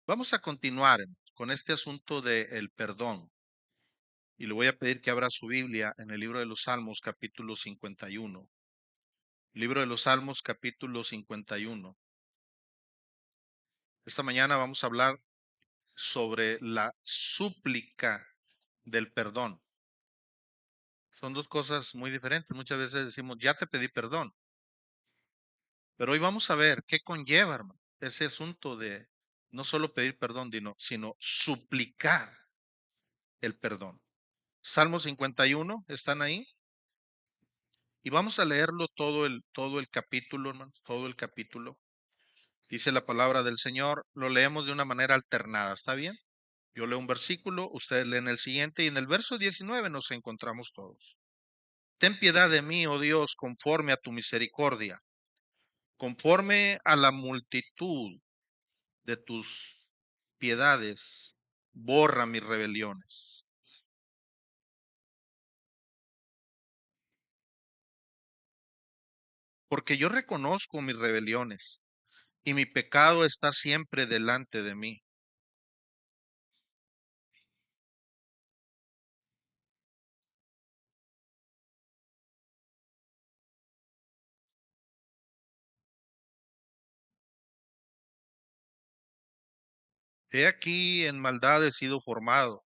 Vamos a continuar con este asunto del perdón y le voy a pedir que abra su Biblia en el libro de los Salmos, capítulo 51. Libro de los Salmos, capítulo 51. Esta mañana vamos a hablar sobre la súplica del perdón. Son dos cosas muy diferentes. Muchas veces decimos, ya te pedí perdón, pero hoy vamos a ver qué conlleva, hermano, ese asunto de no solo pedir perdón, sino suplicar el perdón. Salmo 51, ¿están ahí? Y vamos a leerlo todo el capítulo, hermanos, todo el capítulo. Dice la palabra del Señor, lo leemos de una manera alternada, ¿está bien? Yo leo un versículo, ustedes leen el siguiente y en el verso 19 nos encontramos todos. Ten piedad de mí, oh Dios, conforme a tu misericordia, conforme a la multitud de tus piedades, borra mis rebeliones. Porque yo reconozco mis rebeliones y mi pecado está siempre delante de mí. He aquí en maldad he sido formado,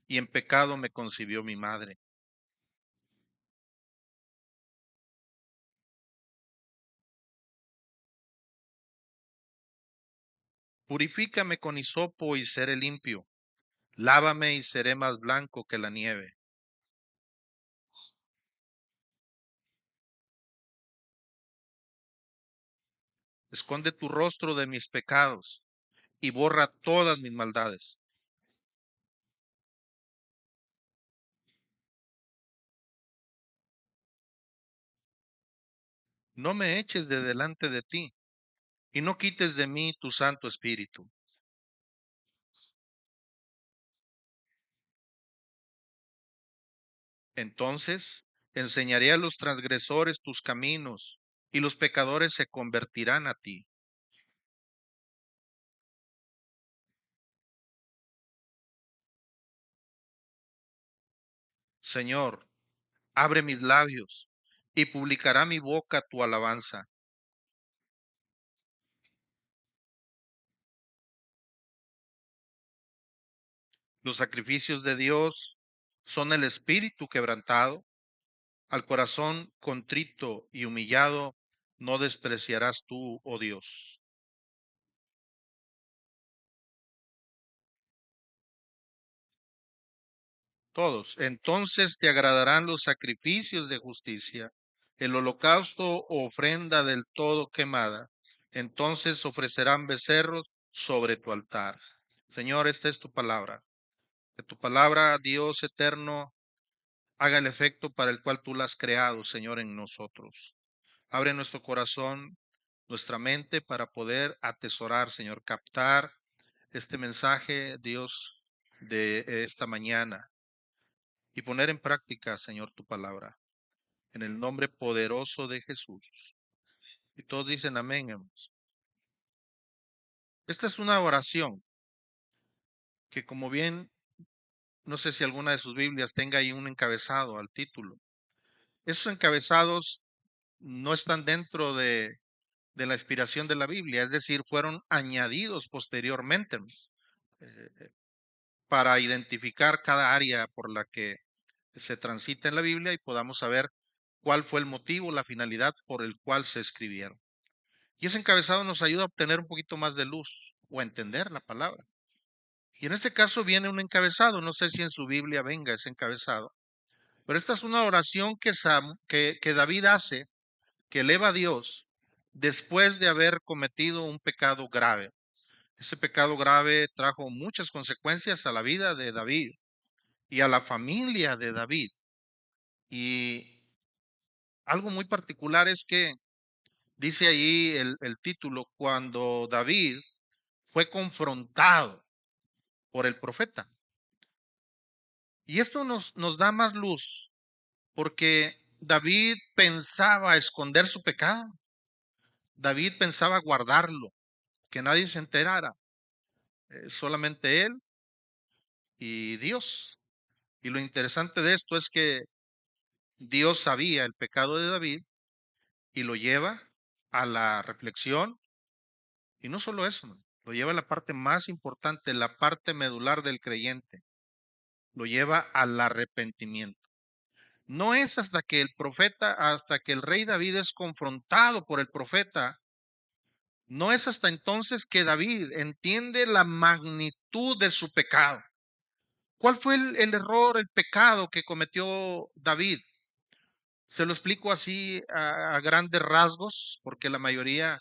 y en pecado me concibió mi madre. Purifícame con hisopo y seré limpio. Lávame y seré más blanco que la nieve. Esconde tu rostro de mis pecados y borra todas mis maldades. No me eches de delante de ti y no quites de mí tu Santo Espíritu. Entonces enseñaré a los transgresores tus caminos y los pecadores se convertirán a ti. Señor, abre mis labios y publicará mi boca tu alabanza. Los sacrificios de Dios son el espíritu quebrantado, al corazón contrito y humillado no despreciarás tú, oh Dios. Todos, entonces te agradarán los sacrificios de justicia, el holocausto o ofrenda del todo quemada. Entonces ofrecerán becerros sobre tu altar. Señor, esta es tu palabra. Que tu palabra, Dios eterno, haga el efecto para el cual tú la has creado, Señor, en nosotros. Abre nuestro corazón, nuestra mente para poder atesorar, Señor, captar este mensaje, Dios, de esta mañana y poner en práctica, Señor, tu palabra. En el nombre poderoso de Jesús. Y todos dicen amén, hermanos. Esta es una oración que como bien, no sé si alguna de sus Biblias tenga ahí un encabezado al título. Esos encabezados no están dentro de la inspiración de la Biblia, es decir, fueron añadidos posteriormente eh, para identificar cada área por la que se transita en la Biblia y podamos saber cuál fue el motivo, la finalidad por el cual se escribieron. Y ese encabezado nos ayuda a obtener un poquito más de luz o a entender la palabra. Y en este caso viene un encabezado, no sé si en su Biblia venga ese encabezado, pero esta es una oración que David hace, que eleva a Dios después de haber cometido un pecado grave. Ese pecado grave trajo muchas consecuencias a la vida de David y a la familia de David. Y algo muy particular es que dice ahí el título, cuando David fue confrontado por el profeta. Y esto nos da más luz porque David pensaba esconder su pecado. David pensaba guardarlo, que nadie se enterara. solamente él y Dios. Y lo interesante de esto es que Dios sabía el pecado de David y lo lleva a la reflexión. Y no solo eso, ¿no? Lo lleva a la parte más importante, la parte medular del creyente. Lo lleva al arrepentimiento. No es hasta que el rey David es confrontado por el profeta, no es hasta entonces que David entiende la magnitud de su pecado. ¿Cuál fue el error, el pecado que cometió David? Se lo explico así a grandes rasgos, porque la mayoría,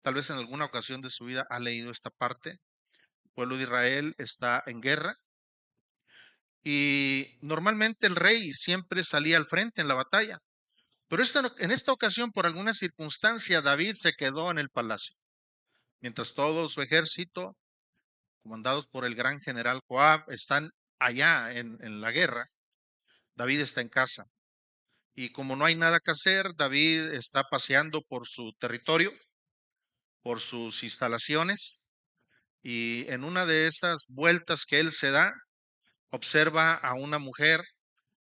tal vez en alguna ocasión de su vida, ha leído esta parte. El pueblo de Israel está en guerra y normalmente el rey siempre salía al frente en la batalla. Pero en esta ocasión, por alguna circunstancia, David se quedó en el palacio, mientras todo su ejército, comandados por el gran general Joab, están allá en la guerra. David está en casa. Y como no hay nada que hacer, David está paseando por su territorio, por sus instalaciones, y en una de esas vueltas que él se da, observa a una mujer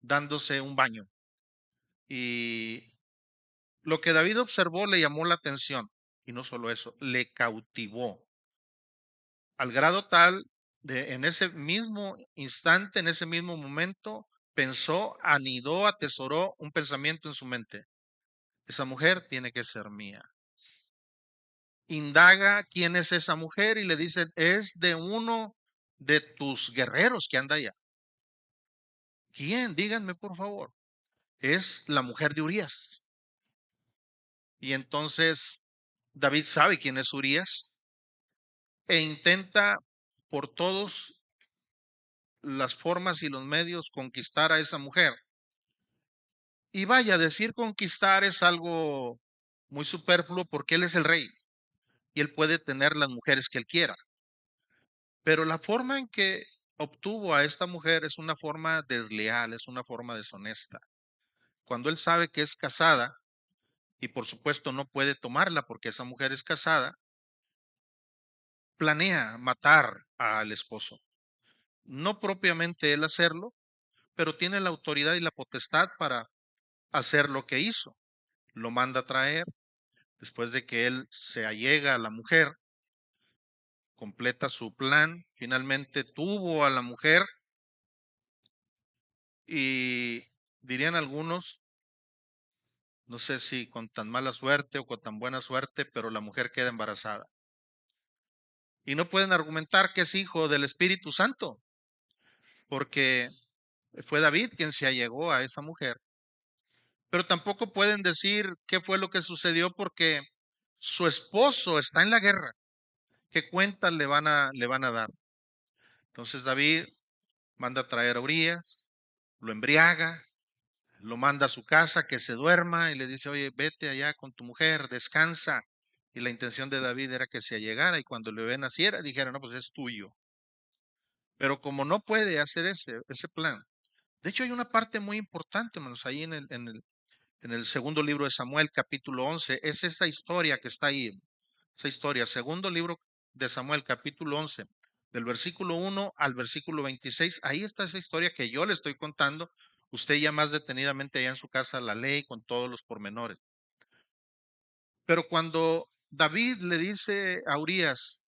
dándose un baño. Y lo que David observó le llamó la atención, y no solo eso, le cautivó, al grado tal de en ese mismo instante, en ese mismo momento, pensó, anidó, atesoró un pensamiento en su mente: esa mujer tiene que ser mía. Indaga quién es esa mujer y le dice: es de uno de tus guerreros que anda allá. ¿Quién? Díganme por favor. Es la mujer de Urías. Y entonces David sabe quién es Urías e intenta por todas las formas y los medios conquistar a esa mujer. Y vaya, decir conquistar es algo muy superfluo porque él es el rey y él puede tener las mujeres que él quiera. Pero la forma en que obtuvo a esta mujer es una forma desleal, es una forma deshonesta. Cuando él sabe que es casada y por supuesto no puede tomarla porque esa mujer es casada, planea matar al esposo. No propiamente él hacerlo, pero tiene la autoridad y la potestad para hacer lo que hizo. Lo manda a traer. Después de que él se allega a la mujer, completa su plan, finalmente tuvo a la mujer y dirían algunos, no sé si con tan mala suerte o con tan buena suerte, pero la mujer queda embarazada. Y no pueden argumentar que es hijo del Espíritu Santo, porque fue David quien se allegó a esa mujer. Pero tampoco pueden decir qué fue lo que sucedió porque su esposo está en la guerra. ¿Qué cuentas le van a dar? Entonces David manda a traer a Urías, lo embriaga, lo manda a su casa que se duerma y le dice: oye, vete allá con tu mujer, descansa. Y la intención de David era que se allegara y cuando el bebé naciera dijera: no, pues es tuyo. Pero como no puede hacer ese plan, de hecho hay una parte muy importante, hermanos, ahí en el segundo libro de Samuel, capítulo 11, es esa historia que está ahí, esa historia, segundo libro de Samuel, capítulo 11, del versículo 1 al versículo 26, ahí está esa historia que yo le estoy contando, usted ya más detenidamente allá en su casa la ley con todos los pormenores. Pero cuando David le dice a Urías,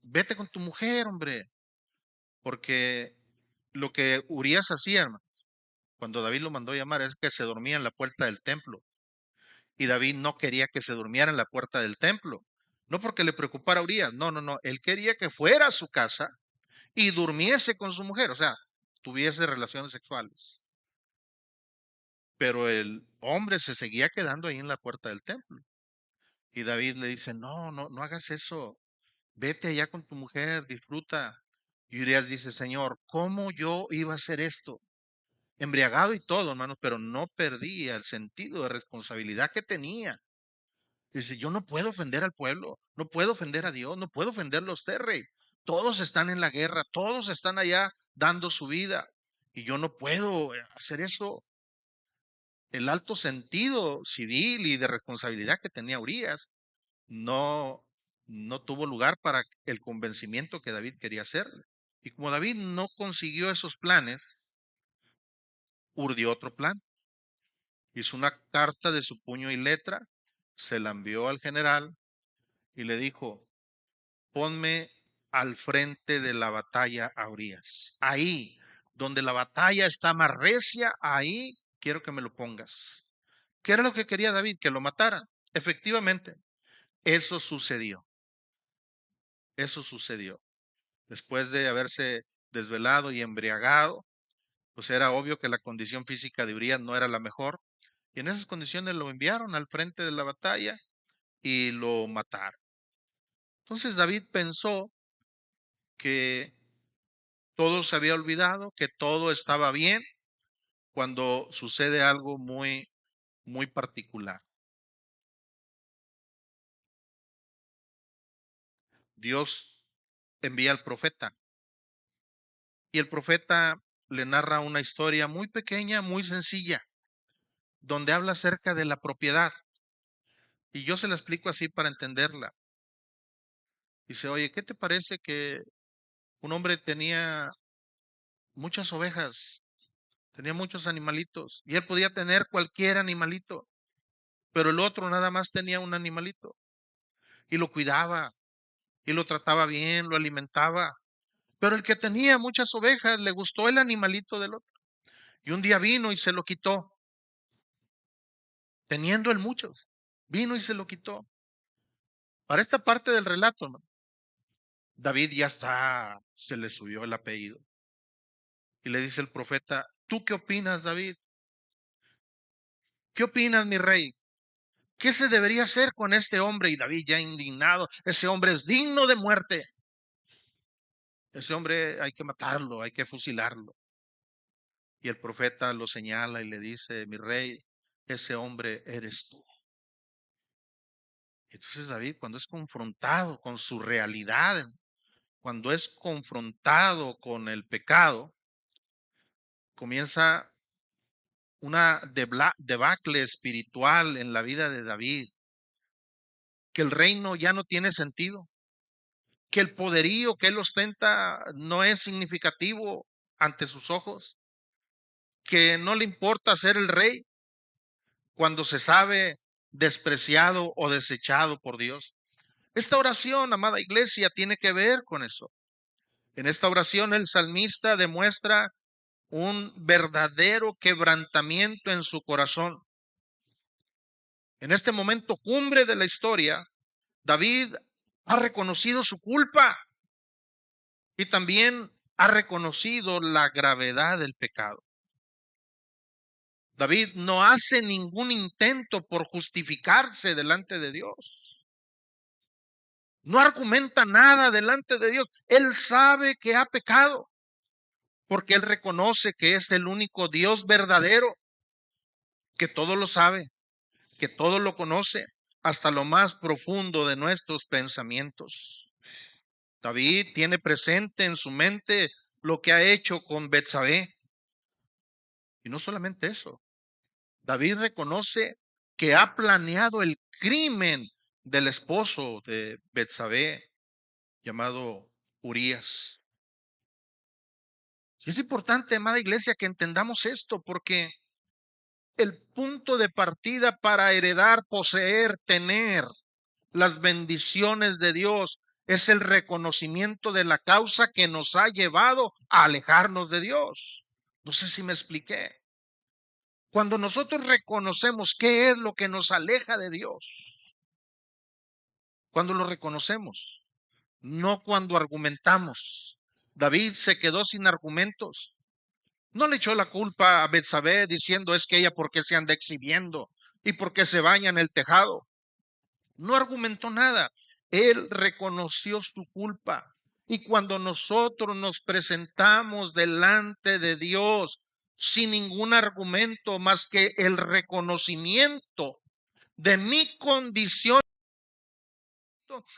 vete con tu mujer, hombre, porque lo que Urías hacía, hermano, cuando David lo mandó llamar, es que se dormía en la puerta del templo. Y David no quería que se durmiera en la puerta del templo. No porque le preocupara a Urías, no, no, no. Él quería que fuera a su casa y durmiese con su mujer, o sea, tuviese relaciones sexuales. Pero el hombre se seguía quedando ahí en la puerta del templo. Y David le dice: no, no, no hagas eso. Vete allá con tu mujer, disfruta. Y Urías dice: Señor, ¿cómo yo iba a hacer esto? Embriagado y todo, hermanos, pero no perdía el sentido de responsabilidad que tenía. Dice: yo no puedo ofender al pueblo, no puedo ofender a Dios, no puedo ofenderlo a usted, rey. Todos están en la guerra, todos están allá dando su vida y yo no puedo hacer eso. El alto sentido civil y de responsabilidad que tenía Urías no, no tuvo lugar para el convencimiento que David quería hacerle. Y como David no consiguió esos planes, urdió otro plan. Hizo una carta de su puño y letra, se la envió al general y le dijo: ponme al frente de la batalla a Urias. Ahí, donde la batalla está más recia, ahí quiero que me lo pongas. ¿Qué era lo que quería David? Que lo mataran. Efectivamente, eso sucedió. Eso sucedió. Después de haberse desvelado y embriagado, pues era obvio que la condición física de Urias no era la mejor. Y en esas condiciones lo enviaron al frente de la batalla y lo mataron. Entonces David pensó que todo se había olvidado, que todo estaba bien, cuando sucede algo muy particular. Dios envía al profeta y el profeta le narra una historia muy pequeña, muy sencilla, donde habla acerca de la propiedad. Y yo se la explico así para entenderla. Dice: oye, ¿qué te parece que un hombre tenía muchas ovejas, tenía muchos animalitos, y él podía tener cualquier animalito, pero el otro nada más tenía un animalito y lo cuidaba y lo trataba bien, lo alimentaba? Pero el que tenía muchas ovejas le gustó el animalito del otro y un día vino y se lo quitó, teniendo él muchos. Vino y se lo quitó. Para esta parte del relato, hermano, David ya está, se le subió el apellido. Y le dice el profeta: ¿tú qué opinas, David? ¿Qué opinas, mi rey? ¿Qué se debería hacer con este hombre? Y David, ya indignado: ese hombre es digno de muerte. Ese hombre hay que matarlo, hay que fusilarlo. Y el profeta lo señala y le dice: mi rey, ese hombre eres tú. Entonces David, cuando es confrontado con su realidad, cuando es confrontado con el pecado, comienza una debacle espiritual en la vida de David, que el reino ya no tiene sentido, que el poderío que él ostenta no es significativo ante sus ojos, que no le importa ser el rey cuando se sabe despreciado o desechado por Dios. Esta oración, amada iglesia, tiene que ver con eso. En esta oración el salmista demuestra un verdadero quebrantamiento en su corazón. En este momento cumbre de la historia, David ha reconocido su culpa y también ha reconocido la gravedad del pecado. David no hace ningún intento por justificarse delante de Dios. No argumenta nada delante de Dios. Él sabe que ha pecado, porque él reconoce que es el único Dios verdadero, que todo lo sabe, que todo lo conoce, hasta lo más profundo de nuestros pensamientos. David tiene presente en su mente lo que ha hecho con Betsabé. Y no solamente eso, David reconoce que ha planeado el crimen del esposo de Betsabé, llamado Urías. Y es importante, amada iglesia, que entendamos esto, porque el punto de partida para heredar, poseer, tener las bendiciones de Dios es el reconocimiento de la causa que nos ha llevado a alejarnos de Dios. No sé si me expliqué. Cuando nosotros reconocemos qué es lo que nos aleja de Dios, cuando lo reconocemos, no cuando argumentamos. David se quedó sin argumentos. No le echó la culpa a Betsabé diciendo: es que ella porque se anda exhibiendo y porque se baña en el tejado. No argumentó nada. Él reconoció su culpa. Y cuando nosotros nos presentamos delante de Dios sin ningún argumento más que el reconocimiento de mi condición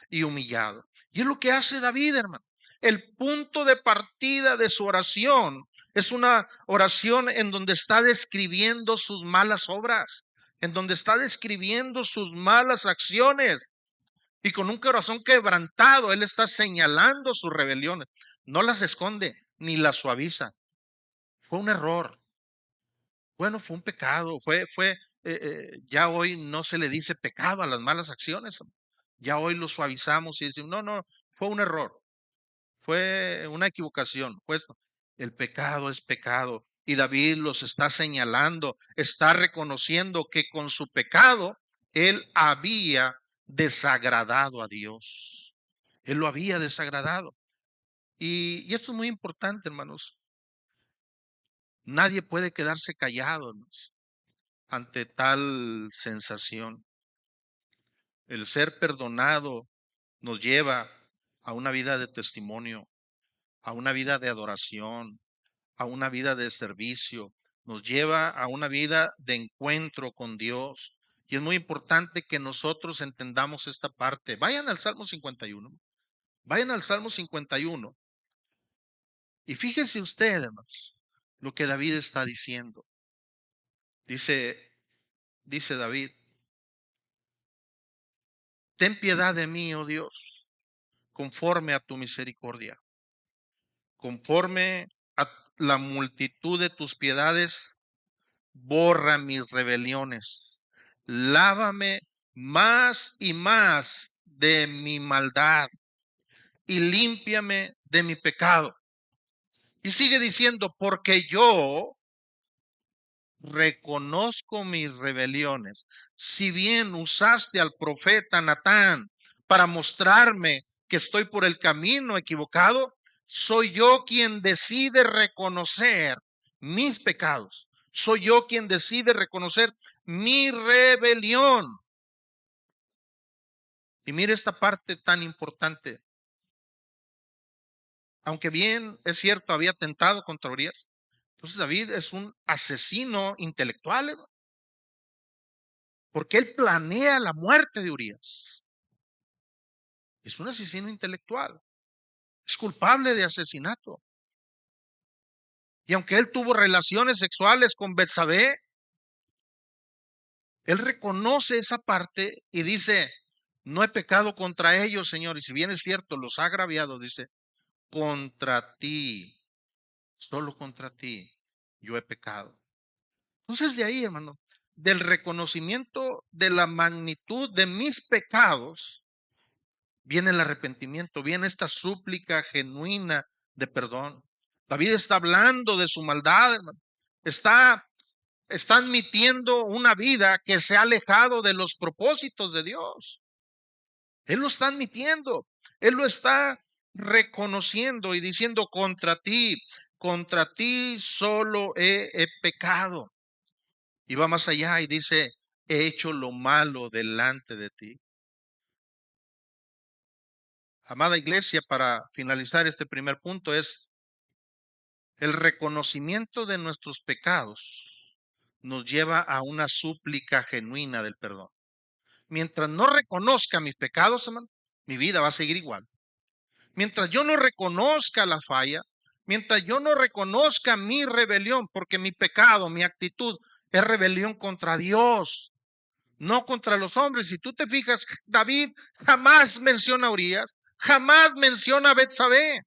y humillado. Y es lo que hace David, hermano. El punto de partida de su oración es una oración en donde está describiendo sus malas obras, en donde está describiendo sus malas acciones. Y con un corazón quebrantado, Él está señalando sus rebeliones. No las esconde ni las suaviza. Fue un error. Bueno, fue un pecado. Ya hoy no se le dice pecado a las malas acciones. Ya hoy lo suavizamos y decimos, no, no, fue un error. Fue una equivocación. El pecado es pecado. Y David los está señalando, está reconociendo que con su pecado él había desagradado a Dios. Él lo había desagradado. Y esto es muy importante, hermanos. Nadie puede quedarse callado, hermanos, ante tal sensación. El ser perdonado nos lleva a una vida de testimonio, a una vida de adoración, a una vida de servicio, nos lleva a una vida de encuentro con Dios. Y es muy importante que nosotros entendamos esta parte. Vayan al Salmo 51. Vayan al Salmo 51. Y fíjense ustedes, hermanos, lo que David está diciendo. Dice David, ten piedad de mí, oh Dios, conforme a tu misericordia, conforme a la multitud de tus piedades, borra mis rebeliones, lávame más y más de mi maldad y límpiame de mi pecado. Y sigue diciendo, porque yo reconozco mis rebeliones. Si bien usaste al profeta Natán para mostrarme que estoy por el camino equivocado, soy yo quien decide reconocer mis pecados. Soy yo quien decide reconocer mi rebelión. Y mire esta parte tan importante. Aunque bien es cierto, había tentado contra Urias. Entonces David es un asesino intelectual, ¿no? Porque él planea la muerte de Urias. Es un asesino intelectual. Es culpable de asesinato. Y aunque él tuvo relaciones sexuales con Betsabé, él reconoce esa parte y dice, no he pecado contra ellos, Señor. Y si bien es cierto, los ha agraviado, dice, contra ti, solo contra ti, yo he pecado. Entonces de ahí, hermano, del reconocimiento de la magnitud de mis pecados, viene el arrepentimiento, viene esta súplica genuina de perdón. David está hablando de su maldad, hermano. Está, está admitiendo una vida que se ha alejado de los propósitos de Dios. Él lo está admitiendo, él lo está reconociendo y diciendo contra ti solo he pecado. Y va más allá y dice, he hecho lo malo delante de ti. Amada iglesia, para finalizar este primer punto es el reconocimiento de nuestros pecados nos lleva a una súplica genuina del perdón. Mientras no reconozca mis pecados, hermano, mi vida va a seguir igual. Mientras yo no reconozca la falla, mientras yo no reconozca mi rebelión, porque mi pecado, mi actitud es rebelión contra Dios, no contra los hombres. Si tú te fijas, David jamás menciona a Urias, jamás menciona a Betsabé.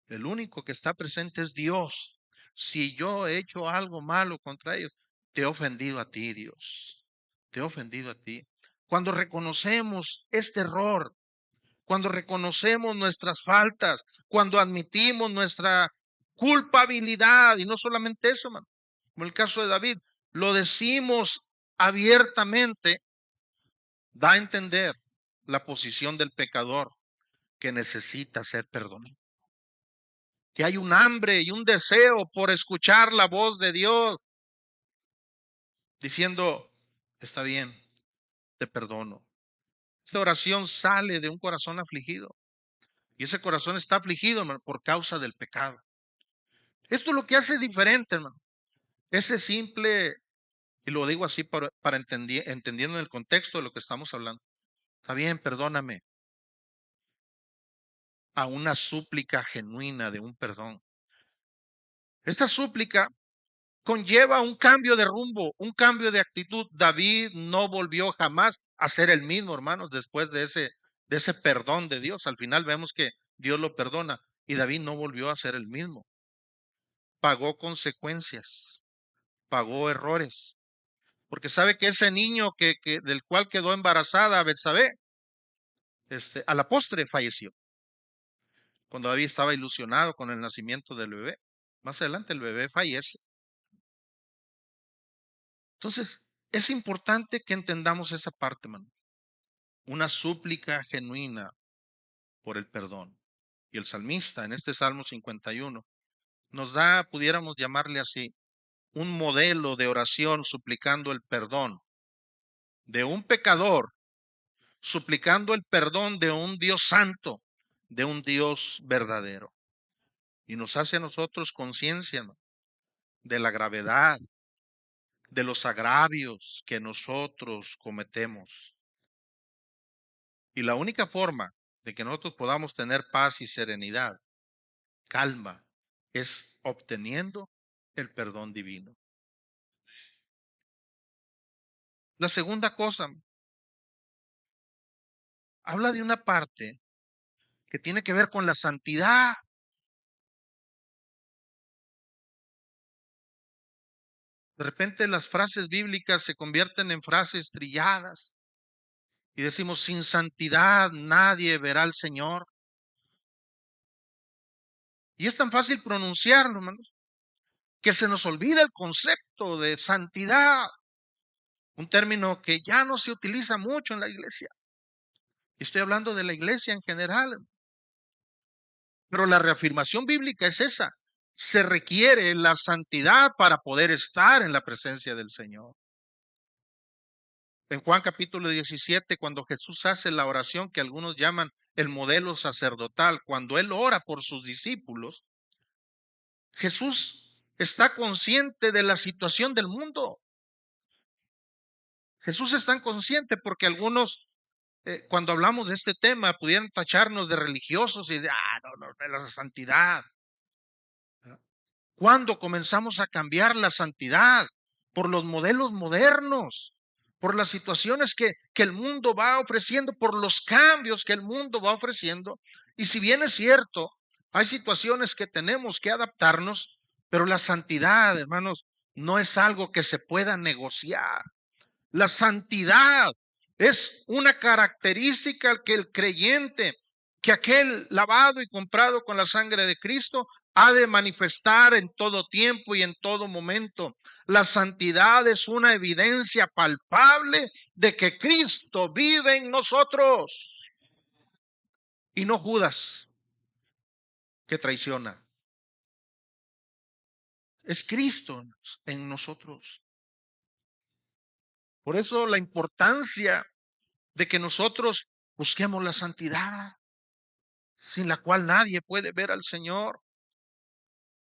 El único que está presente es Dios. Si yo he hecho algo malo contra ellos, te he ofendido a ti, Dios. Te he ofendido a ti. Cuando reconocemos este error, cuando reconocemos nuestras faltas, cuando admitimos nuestra culpabilidad, y no solamente eso, man, como el caso de David, lo decimos abiertamente, da a entender la posición del pecador que necesita ser perdonado, que hay un hambre y un deseo por escuchar la voz de Dios, diciendo, está bien, te perdono. Esta oración sale de un corazón afligido, y ese corazón está afligido, hermano, por causa del pecado. Esto es lo que hace diferente, hermano. Ese simple, y lo digo así para entendiendo el contexto de lo que estamos hablando. Está bien, perdóname. A una súplica genuina de un perdón. Esa súplica conlleva un cambio de rumbo, un cambio de actitud. David no volvió jamás a ser el mismo, hermanos, después de ese perdón de Dios. Al final vemos que Dios lo perdona y David no volvió a ser el mismo. Pagó consecuencias, pagó errores, porque sabe que ese niño del cual quedó embarazada Betsabé, a la postre falleció, cuando David estaba ilusionado con el nacimiento del bebé. Más adelante el bebé fallece. Entonces, es importante que entendamos esa parte, hermano. Una súplica genuina por el perdón. Y el salmista en este Salmo 51 nos da, pudiéramos llamarle así, un modelo de oración suplicando el perdón de un pecador, suplicando el perdón de un Dios santo, de un Dios verdadero. Y nos hace a nosotros conciencia, ¿no?, de la gravedad, de los agravios que nosotros cometemos. Y la única forma de que nosotros podamos tener paz y serenidad, calma, es obteniendo el perdón divino. La segunda cosa, habla de una parte que tiene que ver con la santidad. De repente las frases bíblicas se convierten en frases trilladas y decimos, sin santidad nadie verá al Señor. Y es tan fácil pronunciarlo, hermanos, que se nos olvida el concepto de santidad, un término que ya no se utiliza mucho en la iglesia. Estoy hablando de la iglesia en general. Pero la reafirmación bíblica es esa. Se requiere la santidad para poder estar en la presencia del Señor. En Juan capítulo 17, cuando Jesús hace la oración que algunos llaman el modelo sacerdotal, cuando Él ora por sus discípulos, Jesús está consciente de la situación del mundo. Jesús es tan consciente porque algunos, cuando hablamos de este tema, pudieran tacharnos de religiosos y de, no, la santidad. ¿Cuándo comenzamos a cambiar la santidad? Por los modelos modernos, por las situaciones que el mundo va ofreciendo, por los cambios que el mundo va ofreciendo. Y si bien es cierto, hay situaciones que tenemos que adaptarnos, pero la santidad, hermanos, no es algo que se pueda negociar. La santidad es una característica que el creyente, que aquel lavado y comprado con la sangre de Cristo, ha de manifestar en todo tiempo y en todo momento. La santidad es una evidencia palpable de que Cristo vive en nosotros y no Judas, que traiciona. Es Cristo en nosotros. Por eso la importancia de que nosotros busquemos la santidad, sin la cual nadie puede ver al Señor.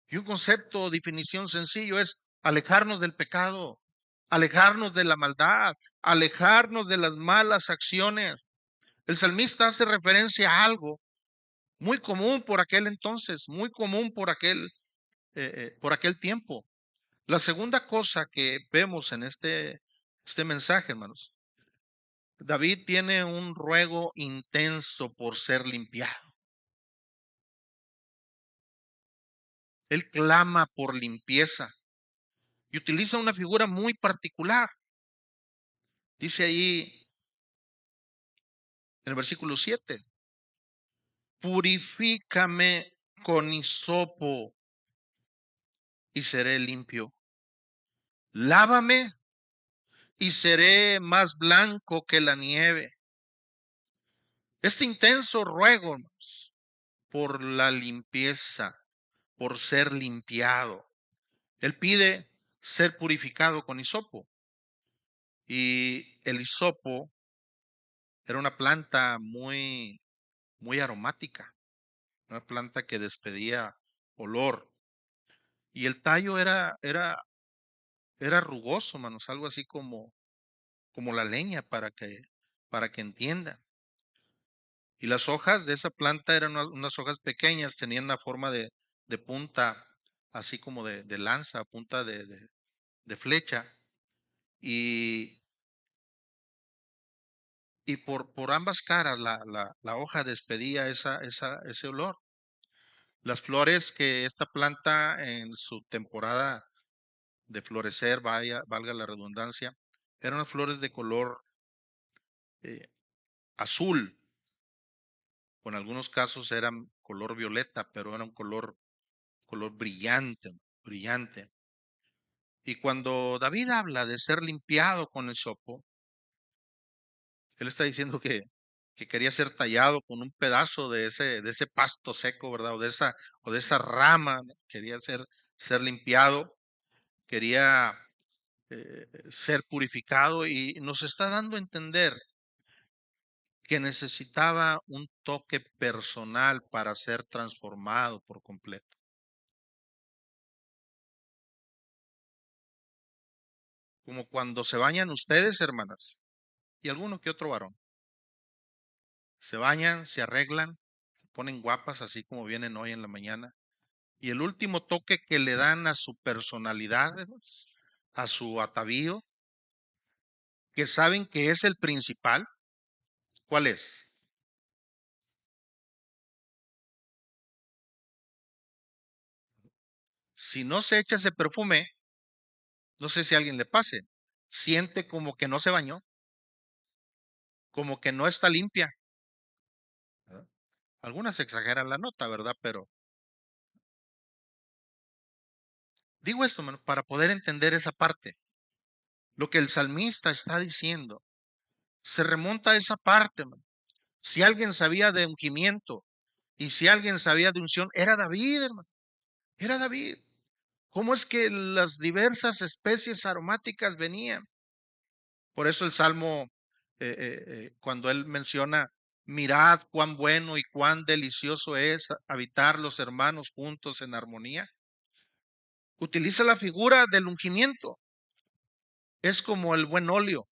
Y un concepto o definición sencillo es alejarnos del pecado, alejarnos de la maldad, alejarnos de las malas acciones. El salmista hace referencia a algo muy común por aquel entonces, muy común por aquel tiempo. La segunda cosa que vemos en este mensaje, hermanos, David tiene un ruego intenso por ser limpiado. Él clama por limpieza y utiliza una figura muy particular. Dice ahí en el versículo 7, purifícame con hisopo y seré limpio. Lávame y seré más blanco que la nieve. Este intenso ruego, hermanos, por la limpieza, por ser limpiado. Él pide ser purificado con hisopo. Y el hisopo era una planta muy aromática, una planta que despedía olor. Y el tallo era rugoso, manos, algo así como la leña para que entiendan. Y las hojas de esa planta eran unas hojas pequeñas, tenían una forma de punta, así como de lanza, punta de flecha, y, y por ambas caras la hoja despedía ese olor. Las flores que esta planta en su temporada de florecer, valga la redundancia, eran las flores de color eh, azul, o en algunos casos eran color violeta, pero era un color brillante, brillante. Y cuando David habla de ser limpiado con el sopo, él está diciendo que quería ser tallado con un pedazo de ese pasto seco, ¿verdad? O de esa rama, ¿no? Quería ser limpiado, quería ser purificado, y nos está dando a entender que necesitaba un toque personal para ser transformado por completo. Como cuando se bañan ustedes, hermanas, y alguno que otro varón. Se bañan, se arreglan, se ponen guapas así como vienen hoy en la mañana. Y el último toque que le dan a su personalidad, hermanos, a su atavío, que saben que es el principal, ¿cuál es? Si no se echa ese perfume, no sé si a alguien le pase, siente como que no se bañó, como que no está limpia, ¿verdad? Algunas exageran la nota, ¿verdad? Pero digo esto, hermano, para poder entender esa parte. Lo que el salmista está diciendo se remonta a esa parte, hermano. Si alguien sabía de ungimiento y si alguien sabía de unción, era David, hermano. Era David. ¿Cómo es que las diversas especies aromáticas venían? Por eso el Salmo, cuando él menciona, mirad cuán bueno y cuán delicioso es habitar los hermanos juntos en armonía, utiliza la figura del ungimiento. Es como el buen óleo,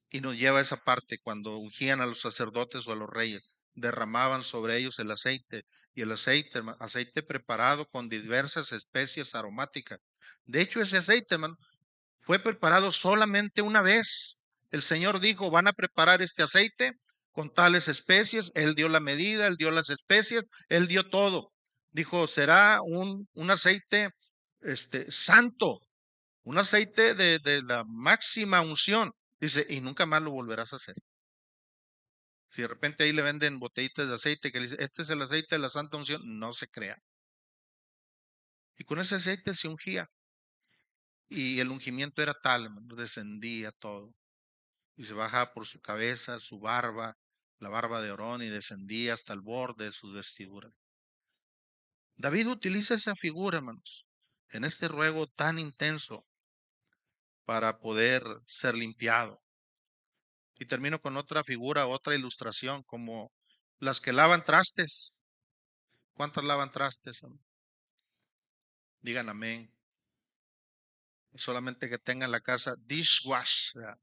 y nos lleva a esa parte cuando ungían a los sacerdotes o a los reyes. Derramaban sobre ellos el aceite, y el aceite, aceite preparado con diversas especies aromáticas. De hecho, ese aceite, hermano, fue preparado solamente una vez. El Señor dijo, van a preparar este aceite con tales especies. Él dio la medida, Él dio las especies, Él dio todo. Dijo, será un aceite santo, un aceite de la máxima unción. Dice, y nunca más lo volverás a hacer. Si de repente ahí le venden botellitas de aceite que le dice, este es el aceite de la santa unción, no se crea. Y con ese aceite se ungía. Y el ungimiento era tal, hermano, descendía todo. Y se bajaba por su cabeza, su barba, la barba de Aarón, y descendía hasta el borde de sus vestiduras. David utiliza esa figura, hermanos, en este ruego tan intenso para poder ser limpiado. Y termino con otra figura, otra ilustración, como las que lavan trastes. ¿Cuántas lavan trastes, hermano? Digan amén. Solamente que tengan la casa dishwash, ¿verdad?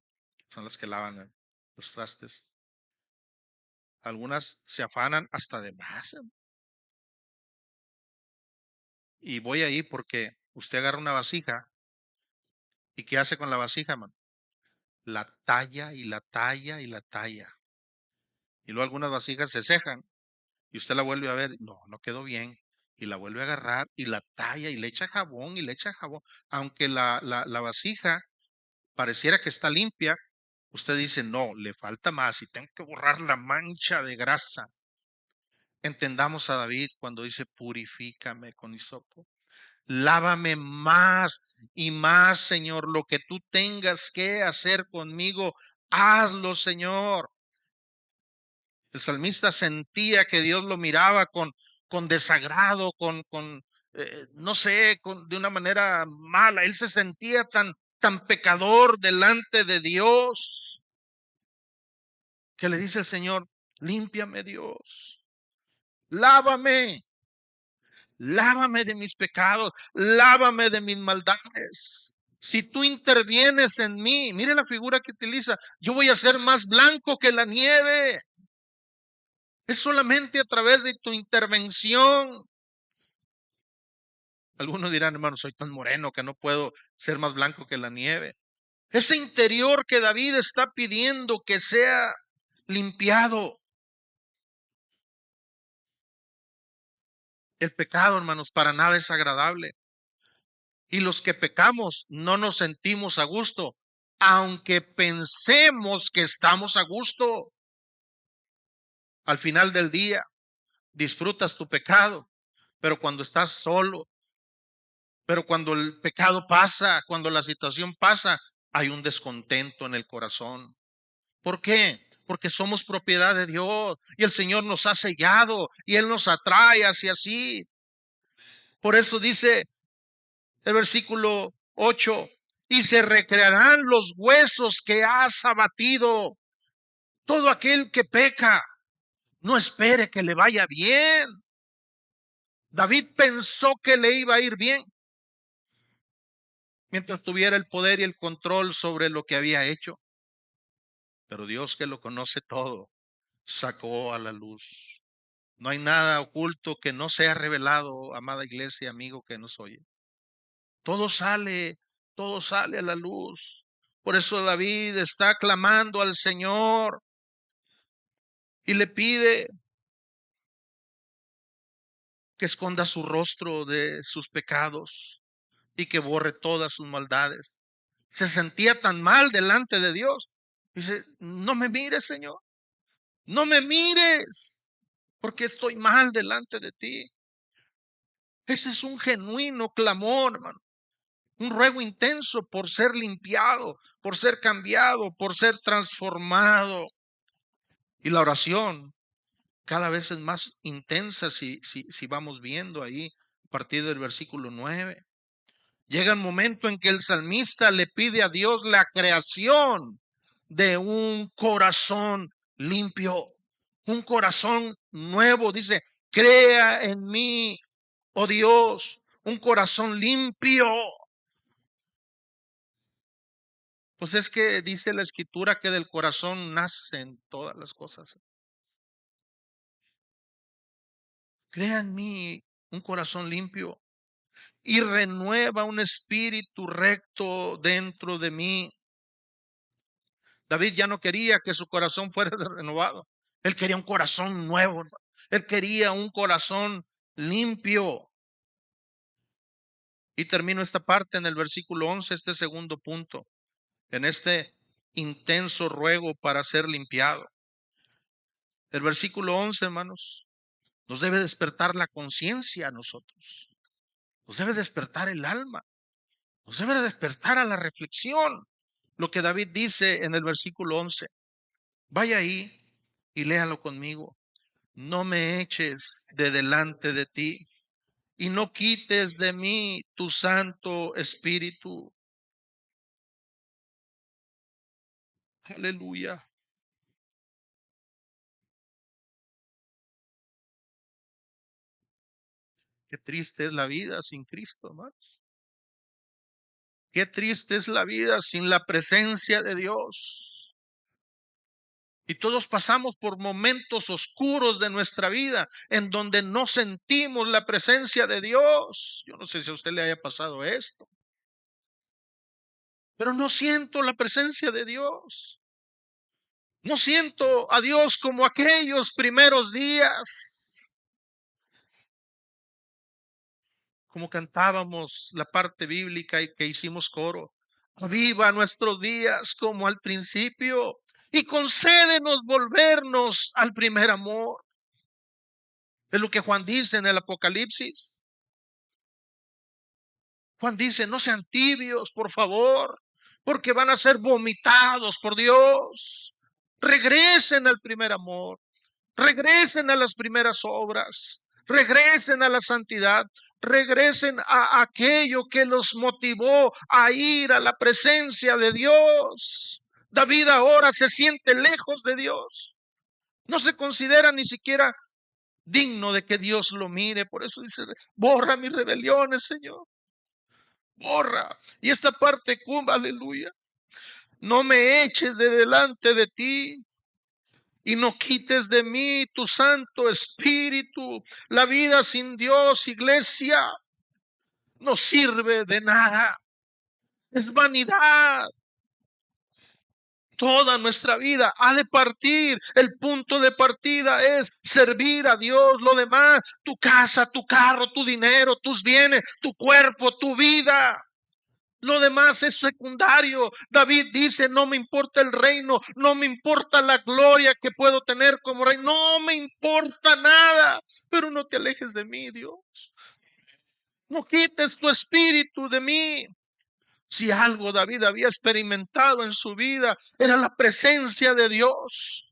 Son las que lavan los trastes. Algunas se afanan hasta de más, hermano. Y voy ahí porque usted agarra una vasija, y ¿qué hace con la vasija, hermano? La talla y la talla y la talla. Y luego algunas vasijas se cejan y usted la vuelve a ver, no, no quedó bien. Y la vuelve a agarrar y la talla y le echa jabón y le echa jabón. Aunque la vasija pareciera que está limpia, usted dice, no, le falta más y tengo que borrar la mancha de grasa. Entendamos a David cuando dice, purifícame con hisopo. Lávame más y más, Señor. Lo que tú tengas que hacer conmigo, hazlo, Señor. El salmista sentía que Dios lo miraba con desagrado, no sé, de una manera mala. Él se sentía tan pecador delante de Dios, que le dice el Señor, límpiame, Dios, lávame, lávame de mis pecados, lávame de mis maldades. Si tú intervienes en mí, mire la figura que utiliza, yo voy a ser más blanco que la nieve. Es solamente a través de tu intervención. Algunos dirán, hermano, soy tan moreno que no puedo ser más blanco que la nieve. Ese interior que David está pidiendo que sea limpiado. El pecado, hermanos, para nada es agradable. Y los que pecamos no nos sentimos a gusto, aunque pensemos que estamos a gusto. Al final del día, disfrutas tu pecado, pero cuando estás solo, pero cuando el pecado pasa, cuando la situación pasa, hay un descontento en el corazón. ¿Por qué? Porque somos propiedad de Dios y el Señor nos ha sellado y Él nos atrae hacia sí. Por eso dice el versículo 8, y se recrearán los huesos que has abatido. Todo aquel que peca, no espere que le vaya bien. David pensó que le iba a ir bien mientras tuviera el poder y el control sobre lo que había hecho. Pero Dios, que lo conoce todo, sacó a la luz. No hay nada oculto que no sea revelado, amada iglesia, amigo que nos oye. Todo sale, todo sale a la luz. Por eso David está clamando al Señor y le pide que esconda su rostro de sus pecados y que borre todas sus maldades. Se sentía tan mal delante de Dios. Dice, no me mires, Señor, no me mires, porque estoy mal delante de ti. Ese es un genuino clamor, hermano. Un ruego intenso por ser limpiado, por ser cambiado, por ser transformado. Y la oración cada vez es más intensa si vamos viendo ahí a partir del versículo 9. Llega el momento en que el salmista le pide a Dios la creación de un corazón limpio, un corazón nuevo. Dice, crea en mí, oh Dios, un corazón limpio. Pues es que dice la escritura que del corazón nacen todas las cosas. Crea en mí un corazón limpio y renueva un espíritu recto dentro de mí. David ya no quería que su corazón fuera renovado. Él quería un corazón nuevo. Él quería un corazón limpio. Y termino esta parte en el versículo 11, este segundo punto, en este intenso ruego para ser limpiado. El versículo 11, hermanos, nos debe despertar la conciencia a nosotros. Nos debe despertar el alma. Nos debe despertar a la reflexión. Lo que David dice en el versículo 11. Vaya ahí y léalo conmigo. No me eches de delante de ti y no quites de mí tu Santo Espíritu. Aleluya. Qué triste es la vida sin Cristo, hermanos. Qué triste es la vida sin la presencia de Dios. Y todos pasamos por momentos oscuros de nuestra vida en donde no sentimos la presencia de Dios. Yo no sé si a usted le haya pasado esto, pero no siento la presencia de Dios. No siento a Dios como aquellos primeros días. Como cantábamos la parte bíblica y que hicimos coro. Aviva nuestros días como al principio y concédenos volvernos al primer amor. Es lo que Juan dice en el Apocalipsis. Juan dice, no sean tibios, por favor, porque van a ser vomitados por Dios. Regresen al primer amor, regresen a las primeras obras, regresen a la santidad, regresen a aquello que los motivó a ir a la presencia de Dios. David ahora se siente lejos de Dios. No se considera ni siquiera digno de que Dios lo mire. Por eso dice, borra mis rebeliones, Señor. Borra. Y esta parte, aleluya. No me eches de delante de ti y no quites de mí tu Santo Espíritu. La vida sin Dios, iglesia, no sirve de nada, es vanidad. Toda nuestra vida ha de partir. El punto de partida es servir a Dios. Lo demás, tu casa, tu carro, tu dinero, tus bienes, tu cuerpo, tu vida. Lo demás es secundario. David dice, no me importa el reino, no me importa la gloria que puedo tener como rey, no me importa nada, pero no te alejes de mí, Dios. No quites tu espíritu de mí. Si algo David había experimentado en su vida, era la presencia de Dios.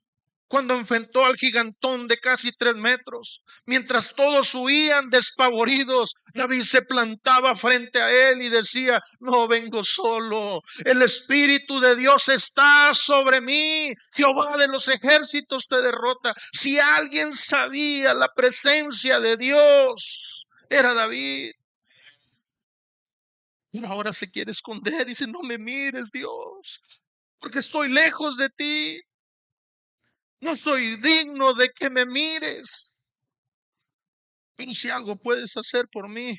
Cuando enfrentó al gigantón de casi 3 metros, mientras todos huían despavoridos, David se plantaba frente a él y decía, no vengo solo, el Espíritu de Dios está sobre mí, Jehová de los ejércitos te derrota. Si alguien sabía la presencia de Dios, era David. Pero ahora se quiere esconder y dice, no me mires, Dios, porque estoy lejos de ti. No soy digno de que me mires. Pero si algo puedes hacer por mí,